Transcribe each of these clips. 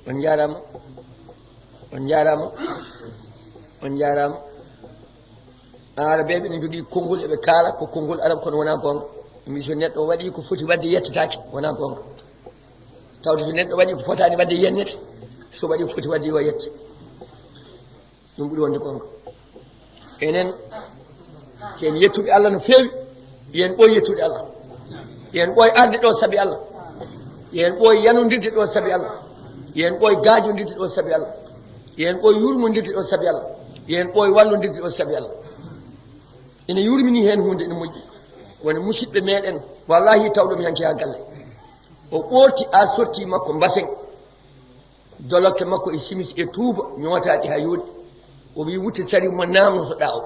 on jarama on jarama on jarama arabeɓe ne jogui konngol eɓe kaala ko konngol arab kono wona gonga mi so neɗɗo waɗi ko foti wadde yettatake wona gonga tawde so neɗɗo waɗi ko fotani wadde yennete so waɗi ko foti wadde yo yette ɗum ɓuuri wonde gonga enen ken yettuɓe Allah no feewi yen ɓooy yettude Allah yen ɓooy arde ɗo saabi Allah yen ɓooy yanodirde ɗo saabi Allah yen ɓooy gaajodirde ɗo saabi Allah yen ɓooy yurmodirde ɗo saabi Allah yen ɓooy wallodirde ɗo saabi Allah ene yurmini hen hunde ene moƴƴi wona musidɓe meɗen wallahi tawɗomi hanki ha galle o ɓoorti a sotti makko mbasen dolokke makko e simis e tuuba ñootaɗi ha yooɗi o wi wutte sari mo namnotoɗa o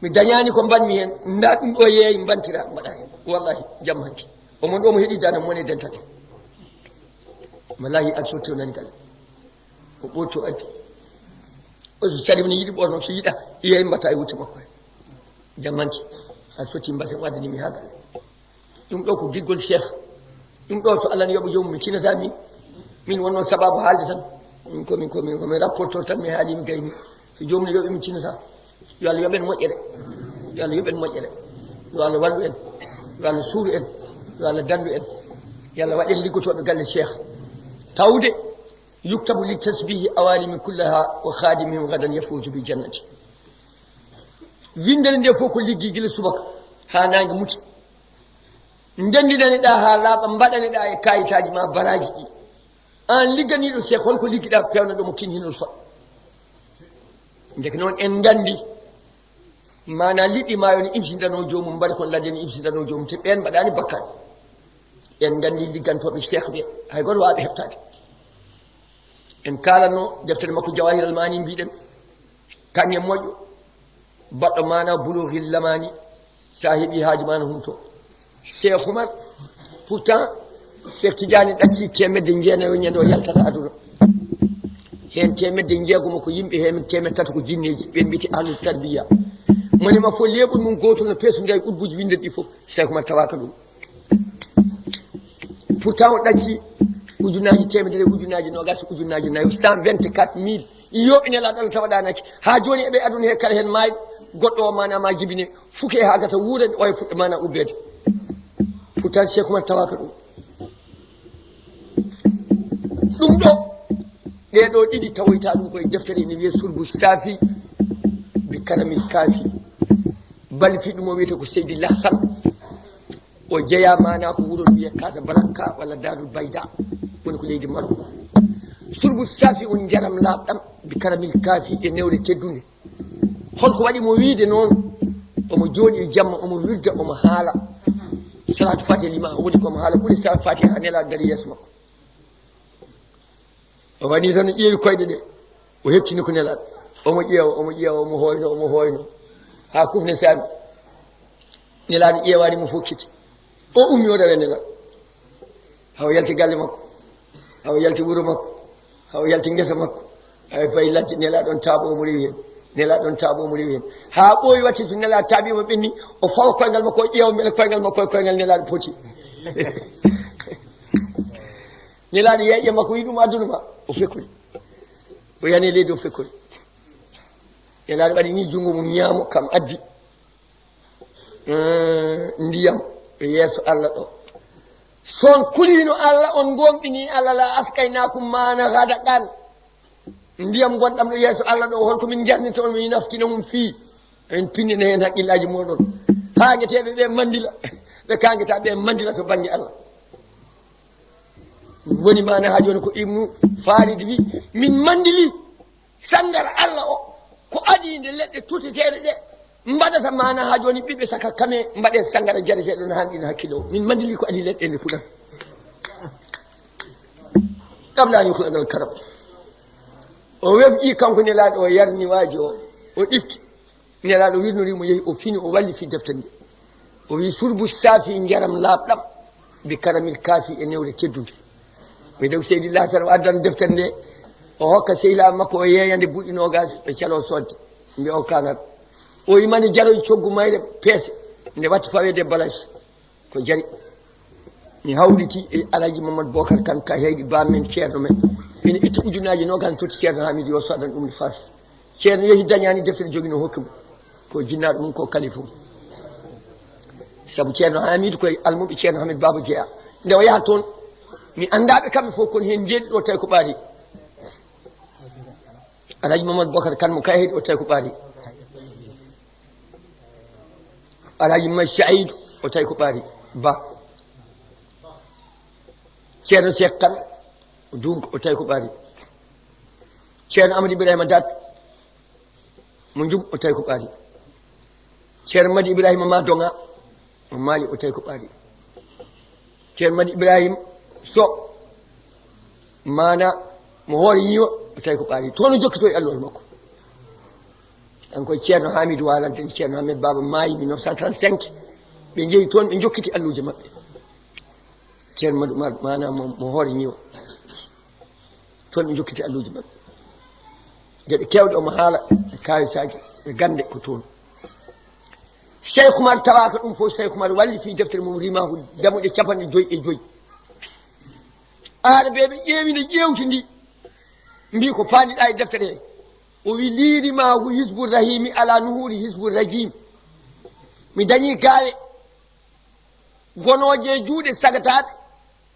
mi dañani ko mbanmi hen nda ɗum ɗo yeeyi mbantira mbaɗa hen wallahi jam hanki omon ɗo mo heeɗi dana mone dentale wallahi a sotti o nani galle o ɓoorti o addi o so sari ne yiɗi ɓorno so yiɗa yeeyi mbatta e wutte makko he jam hanki a sotti mbasen o addanimi ha galle ɗum ɗo ko giɗgol cheikh ɗum ɗo so Allah ne yoɓa jomum mi tinata min wonno sababu haalde tan komi rapporteur tan mi haali mi gayni so jomum ne yoɓi mi tinata yo Allah yoɓen moƴƴere yo Allah yoɓen moƴƴere yo Allah wallu en yo Allah suuru en yo Allah dandu en yo Allah waɗen liggotoɓe galle cheikh tawde yuktabu li tasbihi awalimi kullaha wa khadimihim gadan yafuju bi jannati windere nde fof ko liggi gila subaka ha nangue muti ndendinaniɗa ha laaɓa mbaɗaniɗa e kayitaji ma baraji ɗi an ligganiɗo cheikh holko ligguiɗa pewna ɗo mo kin hinol fa deke noon en gandi mana liɗɗi ma yoni imsidano jomum mbaɗi kon ladde ni imsidano jomum te ɓen mbaɗani bakkade en gandi liggantoɓe cheikh ɓe hay goto waɓe heɓtade en kalanno deftere makko jawahiral mani mbiɗen kanŋe moƴƴo baɗɗo mana bouloughil lamani sa heeɓi haaji mana humto cheikh oumar pourtant cheikh tidiane ɗacci temedde jeenayo ñande o yaltata aduna hen temedde jeegoma ko yimɓe hen temedde tati ko jinneji ɓen mbiyete ahlul tarbiya monima fo leeɓol mum gotol no peesude e ɓurbuji windere ɗi foof cheikh oumar tawaka ɗum pourtant o ɗacci ujunaji temedere ujunaji nogas ujunaji nayo 124 000 yoɓi nelaɗo Allah tawaɗanake ha joni eɓe aduna he kala hen mayɗo goɗɗo o mana ma jibine fuke ha gasa wuurede o e fuɗɗo mana ubbede pourtant cheikh oumar tawaka ɗum ɗum ɗo ɗeɗo ɗiɗi tawoyta ɗum koye deftere ene wiye surbu safi bi karamil kaafi balfi ɗum o wiyete ko seydi lahsan o jeeya mana ko wuuro wiye Casablanca walla Darul Bayda woni ko leydi Maroc surbu safi on jaram laaɓɗam bi karamil kaafi e newre teddude holko waɗi mo wiide noon omo jooɗi e jamma omo wirda omo haala salatu fatiha lima woni komo haala ɓuuri salatu fatiha ha nelaɗo dari yeeso makko o waɗi tan ƴeewi koyɗe ɗe o heɓtini ko nelaɗo omo ƴeewa omo hoyno ha kufne sami nelaɗo ƴeewani mo fokkiti o ummi o rewe nelaɗo hawo yalti galle makko hawo yalti wuuro makko hawo yalti ngesa makko hay fayi ladde nelaɗo on taaɓo omo rewi hen nelaɗo on taaɓo omo rewi hen ha ɓooyi watti so nelaɗo taaɓimo ɓenni o fawa koyngal makko o ƴeewa beele koyngal makko e koyngal nelaɗo poti nelaɗo yeeƴe makko wi ɗum adduna ma o fekkori o yani leydi o fekkori nelaɗo waɗi ni junngo mum ñaamo kam addi ndiyam e yeeso Allah ɗo son kulino Allah on gonɓini Allah la askaynakum mana gada qan ndiyam gonɗam ɗo yeeso Allah ɗo holko min jarnita on min naftina mum fii en pinnina hen haqqillaji moɗon haagueteɓe ɓe mandila ɓe kangueta ɓe mandila to banggue Allah woni mana ha joni ko ibnu farid wi min mandili sangara Allah o ko adide leɗɗe tuteteɗe ɗe mbaɗata mana ha joni ɓiɓɓe saka kame mbaɗe sangara jareteɗo no hanɗino hakkille o min mandili ko adi leɗɗe nde fuɗata qablani hulagal karam o wefƴi kanko nelaɗo o yarni waji o ɗifti nelaɗo wirnorimo yeehi o fini o walli fi deftere nde o wi surbu saafi jaram laaɓɗam bi karamil kaafi e newre teddude mi dew seydi lasar o addano deftere nde o hokka sehila makko o yeeyande buɗɗinogas ɓe calo sodde mbi o kanat o yimani jaroy coggu mayre peese nde watti fawede balance ko jari mi hawriti e alaji Mamadou Bocar Kane ka heyɗi bamen ceerno men ina itta ujunaji nogas totti ceerno hamidi yo sodan ɗum fas ceerno yeehi dañani deftere joguino hokkimo ko jinnaɗo mum ko kalifu saabu ceerno hamidou koye almuɓe ceerno hamid baba jeeya nde o yaha toon mi andaɓe kamɓe fof kono hen jeeɗi ɗo tawi ko ɓaari alhaji mamadou bocar kane mo kay heeɗi o tawi ko ɓaari alhaji ma saïdou o tawi ko ɓaari ba ceerno cheikh kane dunko o tawi ko ɓaari ceerno amadou ibrahima dat mo jum o tawi ko ɓaari ceerno madi ibrahima ma donga mo maali o tawi ko ɓaari ceerno madi ibrahima so mana mo hoore yiiwa o tawi ko ɓaari toon o jokkito e allol makko an koye ceerno hamidou walante ceerno hamed baba maayi 1935 ɓe jeeyi toon ɓe jokkiti alluje maɓɓe ceerno madu mana mo hoore ñiwa toon ɓe jokkiti alluje maɓɓe gueɗe kewɗe omo haala e kawisaji e gande ko toon cheikh oumar tawaka ɗum fof cheikh oumar walli fi deftere mum rimahu damuɗe 55 aɗa ɓe ɓe ƴeewino ƴewti ndi mbi ko paandiɗa e deftere he o wi liirimahu hisbu rahimi ala nuhuri hisbu rajim mi dañi gaawe gonoje e juuɗe sagataɓe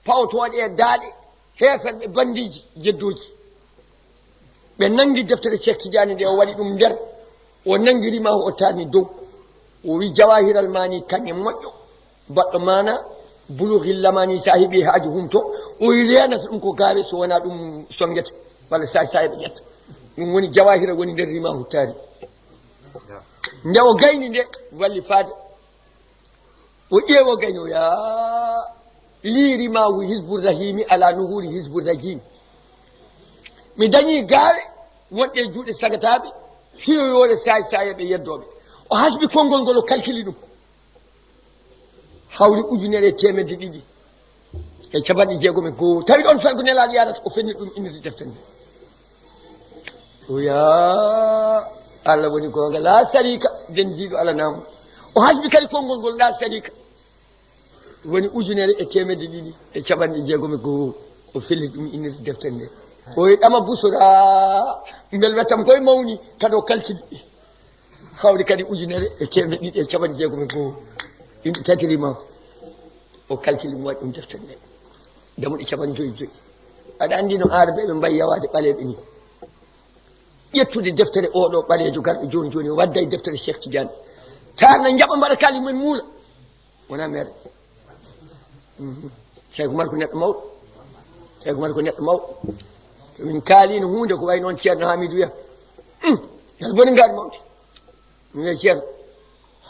pawtoɗe e daaɗe heeferɓe bandiji jeddoji ɓe nangi deftere cheikh tidiane nde o waɗi ɗum nder o nangi rimahu o tarni dow o wi jawahiral mani kañe moƴƴo baɗɗo mana bulughillamani sa heeɓi haaji humto o wi renata ɗum ko gaawe so wona ɗum songete walla sa ɓe ƴetta ɗum woni jawahira woni nder rimahu taari nde o gayni nde walli faade o ƴeewo gayni o ya li rimahu hisbu rahimi ala nuhuri hisbu rajim mi dañi gaawe wonɗe juuɗe sagataɓe fiyoyore sayeɓe yeddoɓe o hasbi konngol ngol o calculi ɗum hawri ujunere temedde ɗiɗi e capanɗe jeegom e goho tawi ɗon fergo nelaɗo yarata o fenni ɗum innirde deftere nde o ya Allah woni gonga la sarika den jiiɗo Allah namu o hasbi kadi konngol ngol la sarika woni ujunere e temedde ɗiɗi e capanɗe jeegom e goho o felli ɗum innirde deftere nde o wi ɗama busora ngel wettam koye mawni kadi o calculi hawri kadi ujunere e temedde ɗiɗi e capanɗe jeegom e goho yimɓe tatirima o calculi mo waɗi ɗum deftere nde damuɗe 55 aɗa andi no arabe ɓe mbayi yawade ɓaleɓe ni ƴettude deftere oɗo ɓalejo garɗo joni joni o wadda e deftere cheikh tidiane tarna jaɓa mbaɗa kali mumen muula wona mere cheikh oumar ko neɗɗo mawɗo cheikh oumar ko neɗɗo mawɗo somin kaalino hunde ko way noon ceerno hamidou wiya yal boni ngaari mawde mi wiya ceerno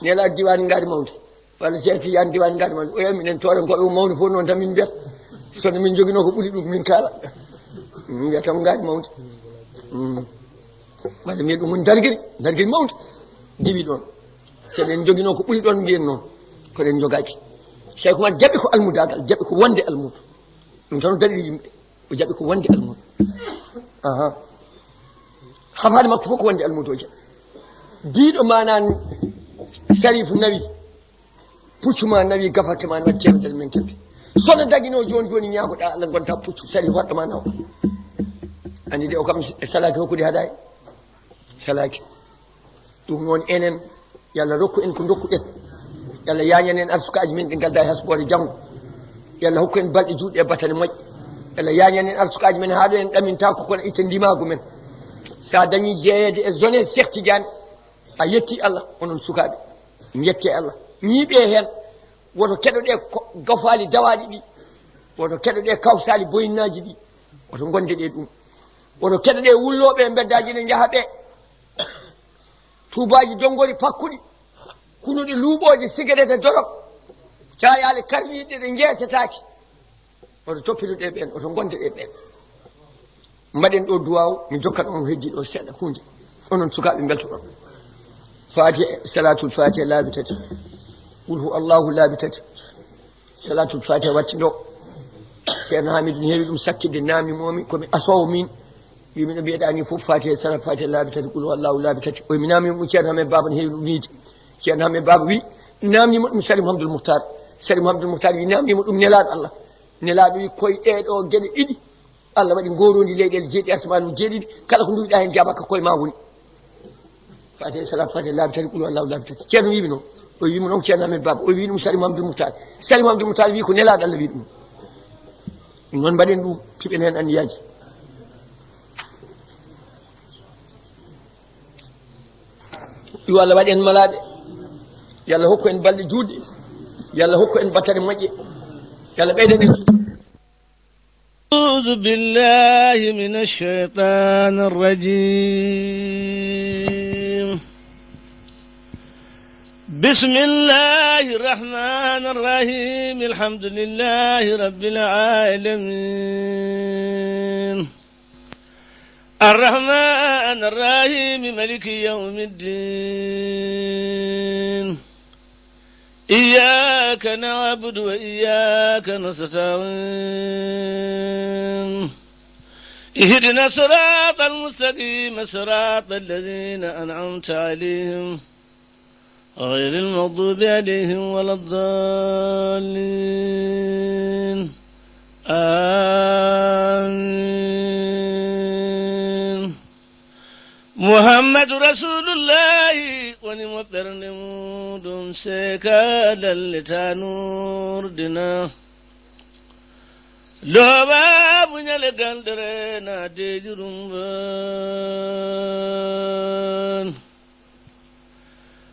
nela diwani ngaari mawde walla cheikh tidiane diwani ngaari mawde o minen toore koɓe mawde fof noon tan min mbiyata sono min joguino ko ɓuuri ɗum min kaala min wiya tan ngaari mawde walla mbiya ɗum woni darguiri mawde diwi ɗon seɗen joguino ko ɓuuri ɗon mbiyen noon koɗen jogaki cheikh oumar jaɓi ko almudagal jaɓi ko wonde almudo ɗum tan o daɗiri yimɓe o jaɓi ko wonde almudo hafade makko fof ko wonde almudo o jaɓi biɗo manan sarifu nawi puccuma nawi gafatema waɗi temedere men kebde sono daguino joni joni ñagoɗa Allah gonta puccu sarifu waɗɗoma nawa andi de o kam salaki hokkude haɗay salaki ɗum noon enen yallah rokku en ko dokkuɗen yallah yañan en arsukaji men ɗi gadda e hasɓore janggo yallah hokku en balɗe juuɗe e batane moƴƴe yallah yañan en arsukaji men haaɗo en ɗamintako kono itta ndimagu men sa dañi jeeyede e zone cheikh tidiane a yetti Allah onon sukaɓe jette Allah ñiiɓe hen woto keɗoɗe gafali dawaɗi ɗi woto keɗoɗe kawsali boyinnaji ɗi woto gonde ɗe ɗum woto keɗoɗe wulloɓe e beddaji ɗe jaaha ɓe tubaji dongori pakkuɗi kunuɗe luuɓoje cigarette dorog cayale karniɗe ɗe jeesetaki oto toppitoɗe ɓen oto gonde ɗe ɓen mbaɗen ɗo duwaw mi jokkat on heddi ɗo seeɗa hunde onon sukaɓe beltoɗon fatiha salatul fatiha laabi tati qul hu allahu laabi tati salatul fatiha watti ɗo ceerno hamidou ne heewi ɗum sakkide namdi momi komi asowo min wimino mbiyeɗani fof fatiha salat fatiha laabi tati qul hu allahu laabi tati oy mi namdi ɗum ceerno hamed baba ne heewi ɗum wiide ceerno hamed baba wi namdimo ɗum salim hamdoul mouhtar wi namdimo ɗum nelaɗo Allah nelaɗo wi koye ɗeɗo gueɗe ɗiɗi Allah waɗi ngorodi leyɗele jeeɗi asmanu jeeɗiɗi kala ko duwiɗa hen jabaka koye ma woni fate salam fate laabi tati qul wallahu laabi tati ceerno wiɓe noon o wimo noon ceerno amen baba o wi ɗum sali mamadou moutar sali mamadou moutar wi ko nelaɗo Allah wi ɗum ɗum noon mbaɗen ɗum tiɓen hen anniyaji yo Allah waɗi en malaɓe yo Allah hokku en balɗe juutɗe yo Allah hokku en battane moƴƴe yo Allah ɓeyden en أعوذ بالله من الشيطان الرجيم بسم الله الرحمن الرحيم الحمد لله رب العالمين الرحمن الرحيم ملك يوم الدين إياك نعبد وإياك نستعين اهدنا الصراط المستقيم صراط الذين أنعمت عليهم غير المغضوب عليهم ولا الضالين آمين محمد رسول الله ونم برنمود سيكالا لتانور دنا لو باب نلقندرنا ديجرمبان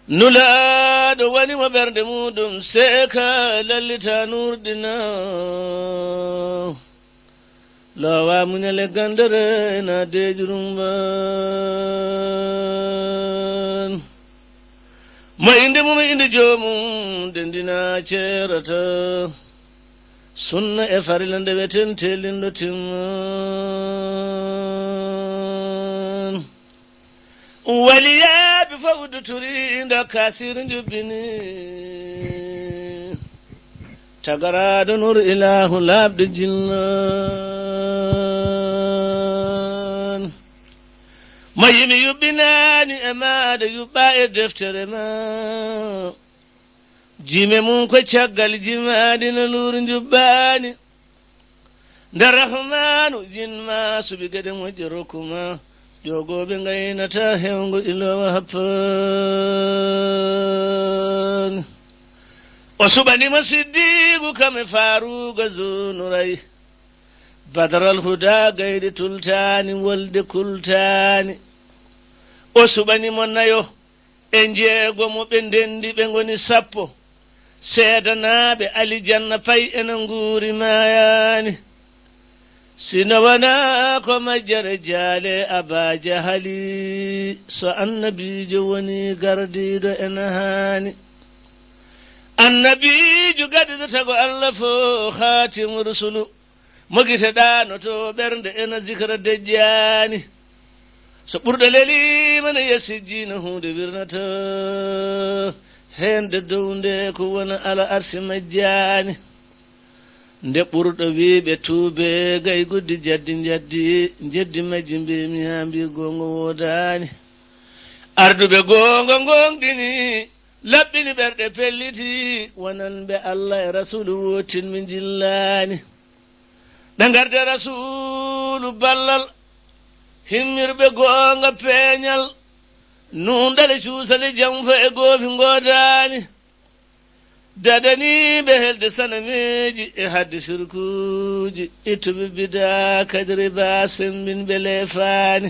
نولاد ونم برنمود سيكالا لتانور دنا lawa muñale gandere na dejurumban ma inde mum inde jomum dendina cerata sunna e farila nde weten telindo timman waliyaɓe fawdu turindo kasir jubbini tagaraɗo nur ilahu labde jinnan ma yimi yuɓɓinani e maɗa yuɓɓa e deftere ma jime mum ko caggal jimaɗi no luru juɓɓani nde rahmanu jinma suɓi gueɗe moƴƴe rokkuma jogoɓe gaynata hewgo ilowa happani o suɓanima siddigu kame faruga zunuray badral huda gayde tultani wolde kultani o suɓanimo nayo e jeegomo ɓe ndendi ɓe goni 10 seedanaɓe alijanna pay ene nguuri mayani sino wona ko majjere jaale aba jahali so annabijo woni gardiɗo ene hani annabijo gaɗiɗo tago Allah fo khatimu rusulu mo guiteɗano to ɓernde ena zikra dejjani so ɓurɗo lelimane yesijjino hunde wirnata hende dow nde ko wona ala arsi majjani nde ɓurɗo wiɓe tuube gay guddi jaddi jeddi majji mbimi ha mbi gongo wodani arduɓe gongo gonɗini laɓɓini ɓerɗe pelliti wonanɓe Allah e rasulu wotinmi jillani ɓe garde rasulu ballal himmirɓe gonga peeñal nundale cuusale jamfa e goofi godani dadaniɓe helde sanameji e hadde sirkuji ittuɓe bida kadiri ba sembinɓe leefani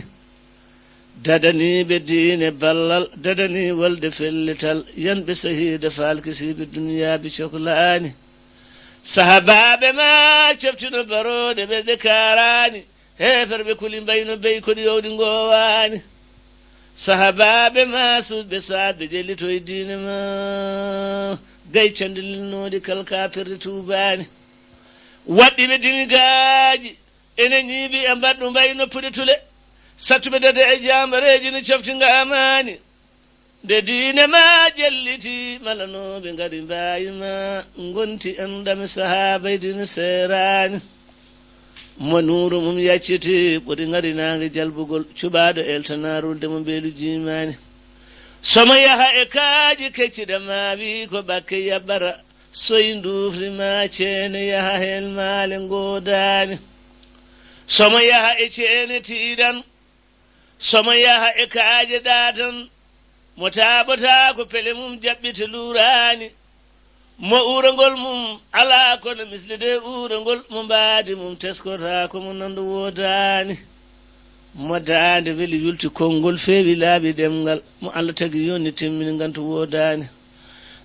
dadaniɓe diine ballal dadani walde fellital yanɓe sahide falkisiɓe duniyaɓe cohlani sahabaɓe ma ceftino barode ɓe de karani heferɓe kuli mbayno beyi koɗi yowɗi gowani sahabaɓe ma suɓɓe sadde jellito e diine ma gay candillinnoɗi kal kafirde tubani waɗɗiɓe dinigaji ene ñiiɓi e mbaɗɗo mbayno puɗe tule sattuɓe dede e jambareji no coftingamani nde diine ma jelliti malanoɓe gadi mbayima gonti endame sahaba e dine serani mo nuru mum yacciti ɓuri garinage jalbugol cuɓaɗo eltanarulde mo mbeelu jimani somo yaha e kaaji kecciɗe ma wi ko bakke yaɓɓara soyi dufri ma ceene yaha hen maale godani somo yaha e ceene tiiɗan somo yaha e kaaje ɗaatan mo taaɓata ko pele mum jaɓɓite luuraani mo uurangol mum alaa kono mislide uurangol mo mbaadi mum teskota ko mo nandu woodaani mo daande weli yulti konngol feewi laaɓi ɗemngal mo allah tagi yonni timmini ngantu woodaani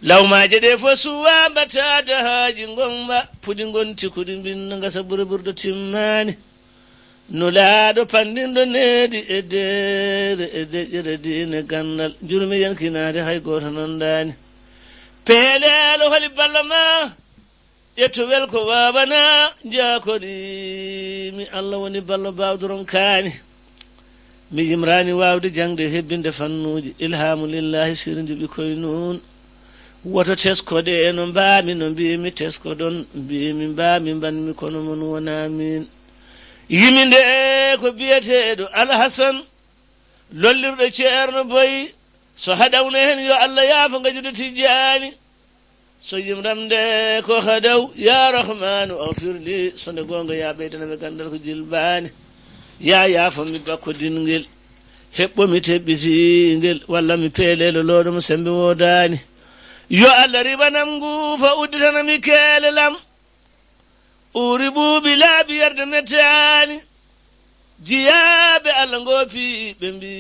lawmaaje ɗe fof suwa mbattaade haaji ngomba puɗi ngonti kuɗi mbinna ngasa ɓuri ɓurɗo timmaani no laaɗo panndinɗo needi e deere e deƴƴere diine ganndal jurmi yankinaade hay gooto nondaani peeleelo holi balla ma ƴettowel ko waawana jaakoɗi mi allah woni ballo baawdoron kaani mi yimraani waawde jangde hebbinde fannuuji ilhamu lillahi sirndi ɓikoye noon woto teskoɗe no mbaami no mbimi teskoɗon mbimi mbaami mbanmi kono mon wona min yimi nde ko biyeteeɗo alhasan lollirɗo ceerno boyi so haɗawno heen yo allah yaafa ngajude tijjaani so yimram nde ko haɗaw ya rahmanu afirli so nde goonga ya ɓeydanaɓe gandal ko jilbaani ya yaafami bakko dingel heɓɓomi teɓɓitingel walla mi peelelo looɗo mo sembe woodaani yo allah ribanam nguufa udditanami keelelam uri ɓuuɓi laaɓi yerde mettaani jiyaaɓe allah ngoopi ɓe mbi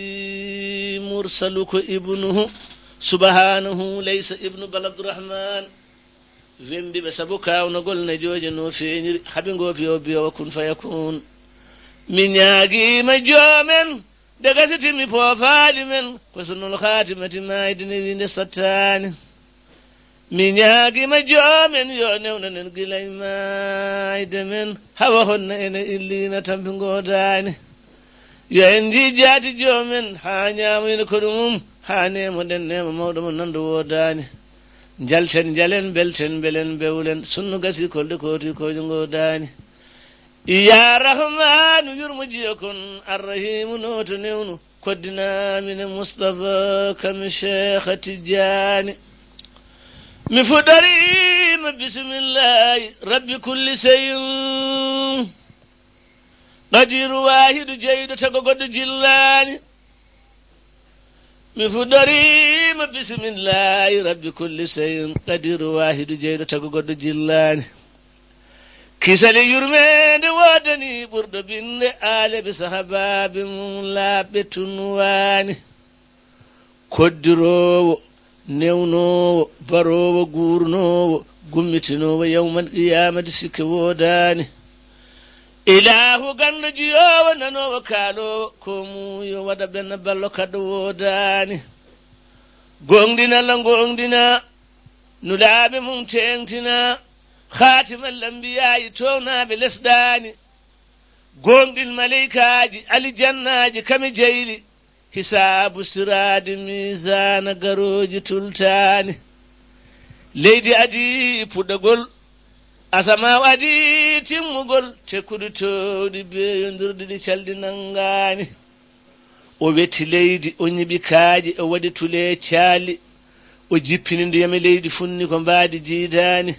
mursalu ko ibnuhu subhanahu laysa ibnu bal abdourahman wembiɓe sabu kawnogol ne jooje no feeñiri haɓe ngoopi o biyowa kun fayakun mi ñaagiima joomen de gasitimi poofaali men ko sunnol haatimati maydine wiinde sattaani mi ñaagiima joomen yo newnanen gilay maayde men hawa honna ene illiina tampi ngoodaani yo en jiijaati joomen haa ñaamoyne ko ɗumum haa nemo ɗen nema mawɗo mo nanndo woodaani njalten njalen belten mbelen bewlen sunnu gasi kolɗe kooti kojo ngoodaani ya rahmanu yurmo jiya kon arrahimu noto newnu koddinaamine moustapha kami cheikha tidiani mi fuɗɗorima bisimillahi rabbi kulli seyin qadiru wahidu jeyɗo tago goɗɗo jillaani mi fuɗɗorima bisimillahi rabbi kulli seyin qadiru wahidu jeyɗo tago goɗɗo jillaani kisali yurmede woodani ɓurɗo binde aaleɓe sahabaɓe mum laaɓɓe tunwaani koddirowo newnowo barowo gurnowo gummitinowo yawmal qiyamati sikke woodaani ilahu ganno jiyowo nanowo kaalowo ko muyo waɗa ɓenna ballo kadɗo woodaani gonɗina allah gonɗina nulaaɓe mum tengtina khatimal lambiyayi townaɓe lesɗani gonɗin maleykaji alijannaji kami jeyli hisabu sirade misana garoji tultani leydi adi puɗɗogol asamaw adi timmugol tekkuɗi towɗi beyodirɗi ɗi calɗi nangani o wetti leydi o ñiɓi kaaji o waɗi tule caali o jippini ndiyam e leydi funni ko mbaadi jiidani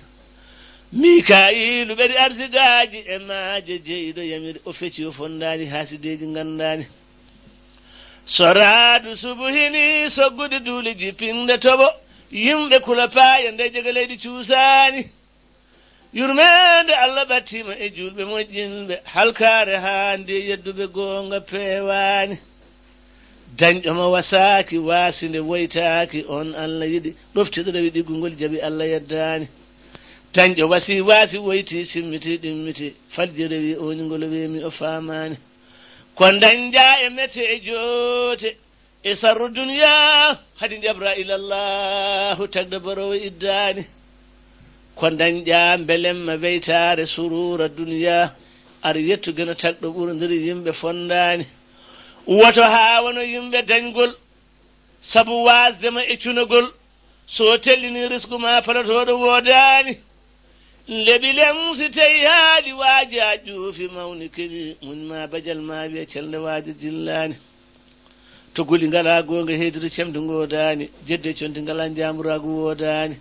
mikailu ɓeɗi arsigaji e maaje jeyɗo yamiri o fecci o fondani hasideji gandani soraadu subuhini soggude duuli jippinde toɓo yimɓe kula paaya nde jega leydi cuusani yurmede allah ɓattima e julɓe moƴƴinɓe halkare ha nde yedduɓe gonga peewani dañƴoma wasaki wasinde woytaki on allah yiɗi ɗoftiɗo rewi ɗiggugol jaaɓi allah yeddani dañƴo wasi waasi woyti simmiti ɗimmiti falji rewi onigol wemi o famani ko dañƴa e mette e joote e sarru duniya hadi jabra ilallahu tagde borowo iddani ko dañƴa belemma weytare surura duniya ar yettugeno tagɗo ɓurdiri yimɓe fondani woto ha wono yimɓe dañgol saabu wasdema e cunogol so tellini risque ma palotoɗo woodani leɓilem si tawi haali waaji a ƴuufi mawni keñi muñma badial ma wiya celde waaji jillani to goli ngala gonga heydito cemde ngoodani jedde conti ngala jambourago woodani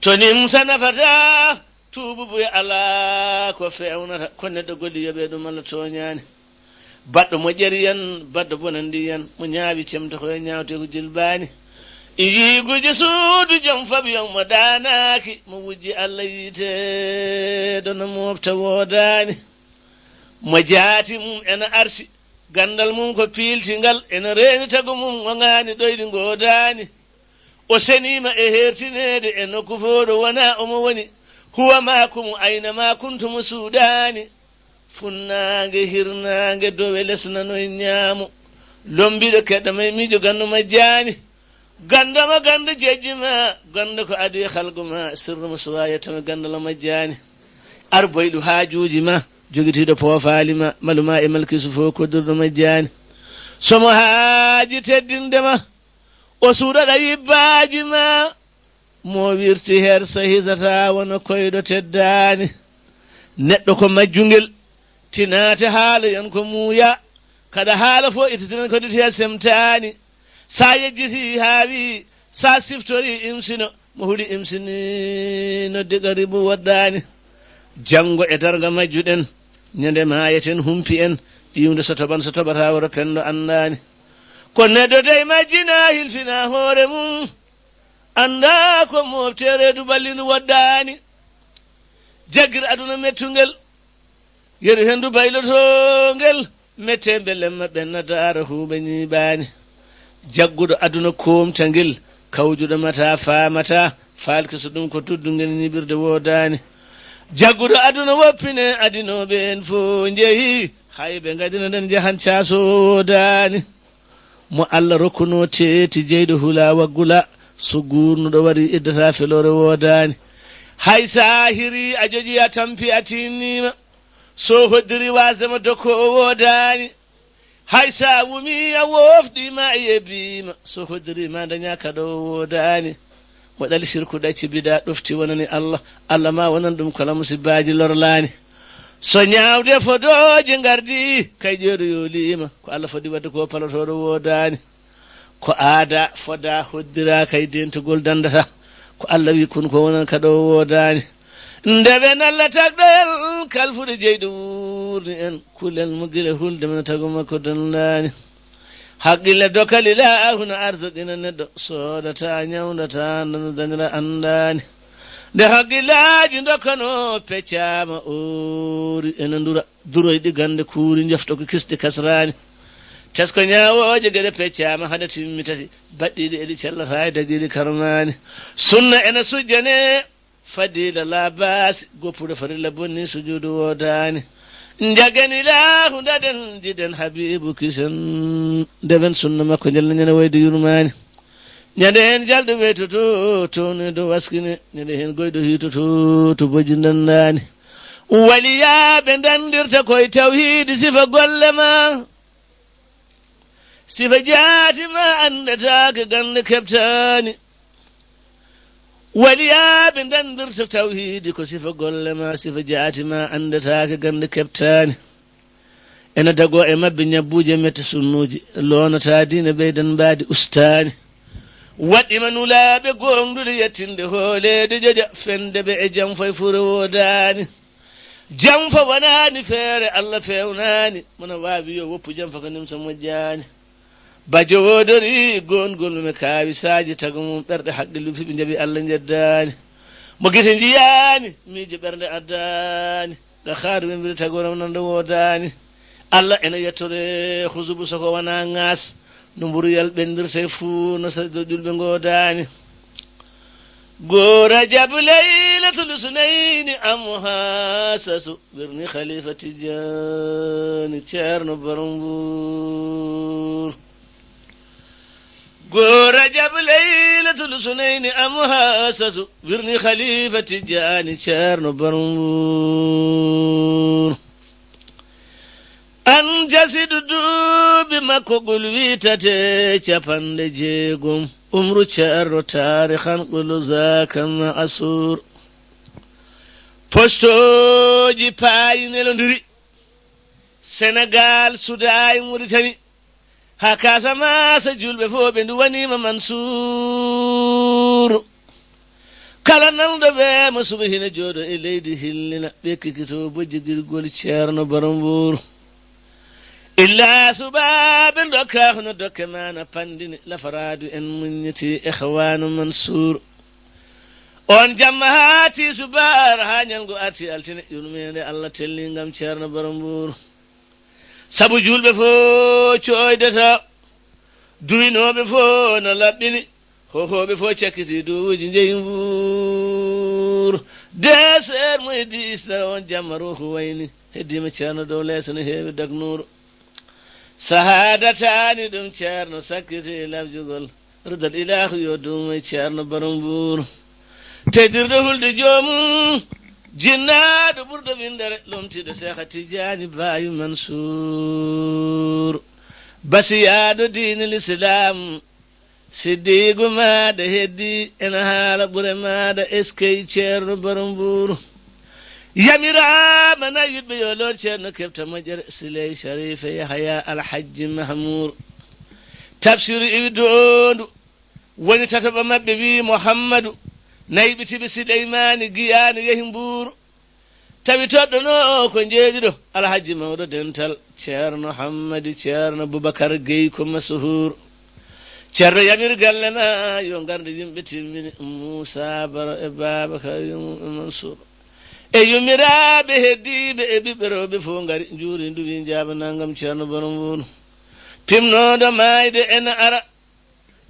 to nimsa nafata tuubu buya ala ko fewnata ko neɗɗo golli yoɓe ɗum Allah toñani baɗɗo moƴƴeri yan baɗɗo bonandi yan mo ñaawi cemta koye ñawte ko jilbani iyiiguje suudu joom fabiyon mo danaki mo wujji Allah yiite ɗono mofta woodani mo jaati mum ena arsi gandal mum ko piiltingal ena reeni tago mum o ŋaani ɗoyɗi ngoodani o senima e hertinede e nokku foɗo wona omo woni huwa makumu ayna ma kuntumo suudani funnange hirnange dowe lesnano e ñaamo lombiɗo keɗɗama miijo gandu majjani gandama ganda jejjima ganda ko adi halgo ma sirruma suwa yettama gandala majjani ar boyɗu haajuji ma joguitiɗo poofaali ma maluma e malkisu fo koddirɗo majjani somo haaji teddindema o suuɗaɗa yibbaji ma mo wirti her sahisata wona koyɗo teddani neɗɗo ko majjungel tinate haala yan ko muuya kada haala fo ittitinan ko ɗiti semtani sa yejjiti haawi sa siftori imsino mo huuɗi imsini nodde garibu waɗɗani janggo e darga majjuɗen ñande mayeten humpi en ƴiwde so toɓan so toɓata woro pendo andani ko neɗɗo dey majjina hilfina hoore mum anda ko mofteredu ballinu waɗɗani jaggir aduna mettugel yeru hendu baylotongel mette belemma ɓenna daara huuɓe ñiɓani jagguɗo aduna komtagel kawjuɗo mata famata falki so ɗum ko tuddugel ñiɓirde woodani jagguɗo aduna woppine adinoɓe en fo jeehi hayɓe gadina nden jahan caso woodani mo Allah rokkuno teeti jeyɗo hula waggula so gurnuɗo wari iddata felore woodani hay sahiri a joƴi a tampi a tinnima so hoddiri wasdema dokko o woodani hay sa wumi a wofɗima e yebbima so hoddirima daña kaɗo o woodani mo ɗali sirku ɗacci bida ɗofti wonani Allah ma wonan ɗum kala musibaji lorlani so ñawde fodoje gardi kay ƴeeɗo yolima ko Allah fodi wadde ko palotoɗo woodani ko aada foda hoddira kay dentugol dandata ko Allah wi kun ko wonan kaɗo o woodani ndeɓe nalla tagɗoyel kalfuɗe jeyɗo wurni en kulel mo guila hulde men tago makko dandani haqqille dokalilahu no arsuɗina neɗɗo sodata ñawdata nano dañira andani nde haqqillaji dokkano peccama oori ene ndura duroyɗi gande kuuri jofta ko kisɗi kasrani tesko ñawoje gueɗe peccama haɗa timmi tati baɗɗiɗi eɗi cellata e daguiɗi karmani sunna ene sujjane fadila labasi goppude farilla bonni sujudu woodani jagani lahu daden jiɗen habibu kisen ndeɓen sunna makko jelna ñande wayde yurmani ñande hen jalɗo weytoto towne do waskine ñande hen goyɗo hitoto to bojji dandani waliyaɓe dandirta koye tawhidi sifa golle ma sifa jaatima andetake gande keɓtani waliyaɓe dandirta tawhidi ko sifa golle ma sifa jaatima andetake gande keɓtani ene dago e mabbe ñabbuje mette sunnuji lonata dina ɓeydan mbadi ustani waɗima nulaɓe gonɗude yettinde hoolede joƴa fende ɓe e jam fay fure woodani jam fa wonani feere Allah fewnani mona wawi yo woppu jam fa ko nimsa moƴƴani bajo wodori gongol me kaawi saji tago mum ɓerɗe haqqillu fiɓe jaaɓi Allah jeddani mo gite jiyani miijo ɓernde addani ga haadu wembide tagoram nande woodani Allah ene yettore husubu soko wona ŋaas no mburuyal ɓendirte fuu no saɗo ƴulɓe godani gora jabu laylatul sunayni amhasasu birni khalifa tijani ceerno barambur gora jabu laylatul sunayni amhasasu birni khalifa tijani ceerno barambur an jasidu duuɓi makko gol witate capande jeegom umru ceerno tarihan ɓolo zakama asur postoji paayinelodiri sénégal souday mauritani ha kasamasa julɓe fo ɓe ndu wanima mansour kala nanɗo ɓe mo suba hina jooɗo e leydi hillina ɓe kikito bojjigirgol ceerno Baramburu illa subaɓe dokka hono dokke mana pandini lafaradu en muññiti ihwanu Mansour on jamma haati subar ha ñalgo arti altine yurmede Allah telli gam ceerno Baramburu sabu julɓe fo coydata duwinoɓe fo no laɓɓini hohoɓe fo cakkiti duuji jeyi Mbour deser moye disna on jamma ruhu wayni heddima ceerno dow leeso no heewi dagnuru sahadatani ɗum ceerno sakkiti labjugol rdal ilahu yo dumoye ceerno Baramburu tedirɗo hulde joomum jinnaɗo ɓurɗo windere lomtiɗo Seekha Tidiani Bayu Mansour basiyaɗo diine l'islam siddigu maɗa heddi ena haala ɓure maɗa eskey ceerno Baramburu yamirama nayiɓɓe yo lor ceerno kefta moƴƴere Siley Sharife Yahaya Alhaji Mahmour tafsiru iwi dondu woni tataɓa maɓɓe wi Mouhammadou nayiɓitiɓe Sileymani Giyani yehi Mbour tawi toɗɗono ko jeeɗiɗo Alhaji mawɗo dental ceerno Hammadi ceerno Boubacar Gueye ko Masuhur ceerno yamir galle ma yo garde yimɓe timmini Moussa Bara e Babacar Mansour e yummiraɓe heddiɓe e ɓiɓɓe rewɓe fof gari juuri nduwi jabanagam ceerno Baramburu pimnoɗo mayde ena ara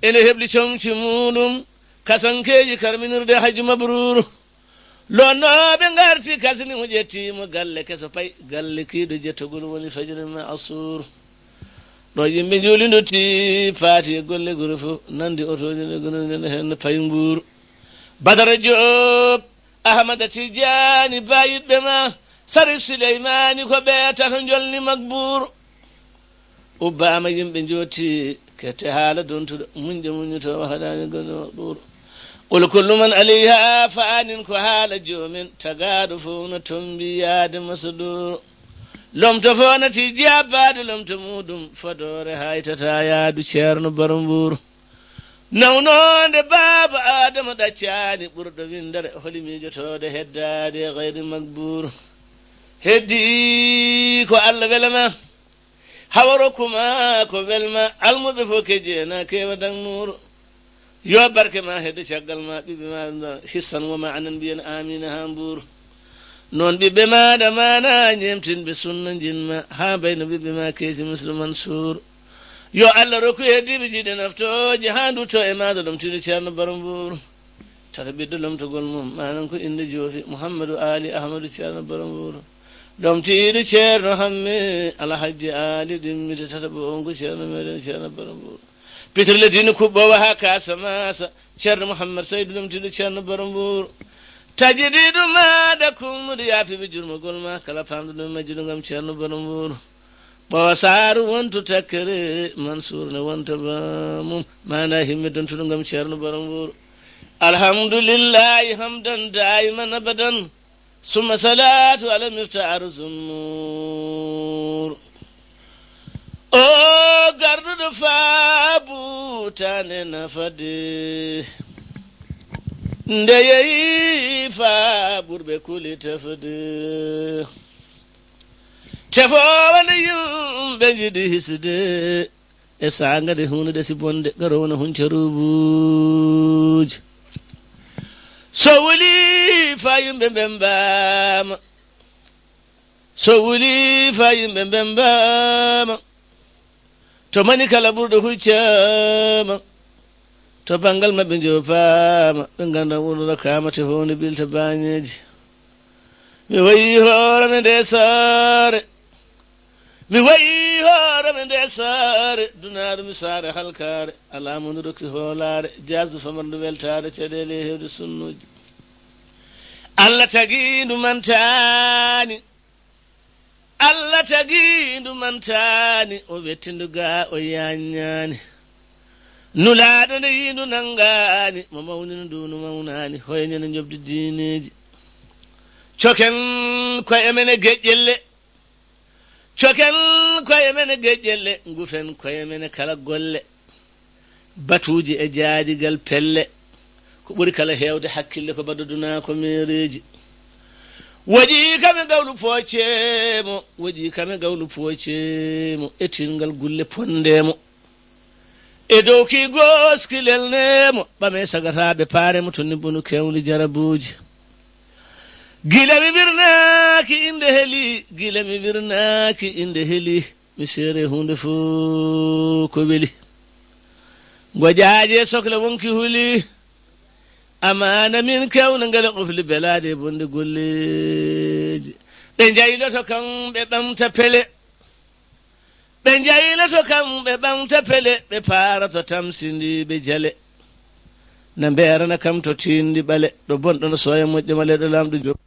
ene heɓli comci muɗum kasankeji karminirde Haji Mabruru lonnoɓe garti kasni mo ƴettimo galle keso pay galle kiiɗo jettogol woni fajiri ma asur ɗo yimɓe juuli dotti paati e golle gure fof nandi otoji ɗe gonene hen pay Mbour Badara Diop Ahmada Tidiani bayiɗɓe ma Sari Suleymani ko ɓeeta to jolni Makbour ubbama yimɓe jotti kette haala dontuɗo muñƴo muññito haɗani gonne Makbour qul kullu man alayha faanin ko haala joomen tagaɗo fof no tombi yaade Masdour lomto fo nati jabbaɗo lomto muɗum fodore haytata yaadu ceerno Baramburu nawnode baaba Adama ɗaccani ɓurɗo windere holimiijotode heddade e gayri Makbour heddi ko Allah welama hawaro kuma ko welma almuɓe fo kejena kewa dagnuru yo barke ma hedde caggal ma ɓiɓɓe ma hissan woma anan mbiyen amina ha Mbour noon ɓiɓɓe maɗa mana ñemtinɓe sunna jinma ha bayno ɓiɓɓe ma keesi Muslim Mansour yo Allah rokku heddiɓe jiɗe naftoje ha dutto e maɗa lomtiɗo ceerno Baramburu tata ɓiɗɗo lomtogol mum manan ko inde joofi Mouhammadou Ali Ahmadou ceerno Baramburu lomtiɗo ceerno Hamme Alhaji Ali dimmide tata ɓo on ko ceerno meɗen ceerno Baramburu pitirle dine kuɓɓowo ha Casamance ceerno Mouhammad Saydou lomtiɗo ceerno Baramburu tajidiɗo maɗa kumnude yaafiɓe jurmogol ma kala pamɗo ɗum majjuɗo gam ceerno Baramburu ɓawa saaru wonto takkere Mansour ne wonta bamum mana himme dontuɗo gam ceerno Baramburu alhamdulillahi hamdan daiman abadan summa salatu ala miftaru zunnur o garduɗo faabutane nafade nde yeyi fa ɓurɓe kuli tefde tefowane yimɓe jiɗi hisde e sagade hunde si bonde garowona huncarubuji so wuli fa yimɓe mbembama so wuli fa yimɓe mbembama to mani kala ɓurɗo huccama to bangal mabɓe jopama ɓe ganda wurno kamate fowne ɓilta bañeji mi wayi hoorame nde saare mi wayi hoorame nde saare dunaɗo mi saare halkare alamudu rokki hoolare jasdu famardu weltare caɗele hewde sunnuji Allah tagindu mantani Allah tagindu mantani o wettinduga o yaññani nulaɗo nde yindu nangani mo mawnino dunu mawnani hoynene jobdi dineji coken koye mene geƴƴelle coken koye mene geƴƴelle ngufen koye mene kala golle batuji e jaadigal pelle ko ko ɓuri kala heewde hakkille ko badaduna ko meereji woji kame gawlu poocemo woji kame gawlu poocemo etingal gulle pondemo e dow ki goskilel nemo ɓame sagataɓe paaremo to nibbunu kewli jarabuji gila mi wirnaki inde heeli gila mi wirnaki inde heeli mi seere hunde fo ko weli gojaaje sohla wonki huli amana min kewna ngala qofli belade bonde golleji ɓe jayloto kam ɓe ɓamta pele ɓe jayloto kam ɓe ɓamta pele ɓe parato tamsindiɓe jale na mberana kam to tindi ɓale ɗo bonɗo no soya moƴƴo male ɗo lamɗo job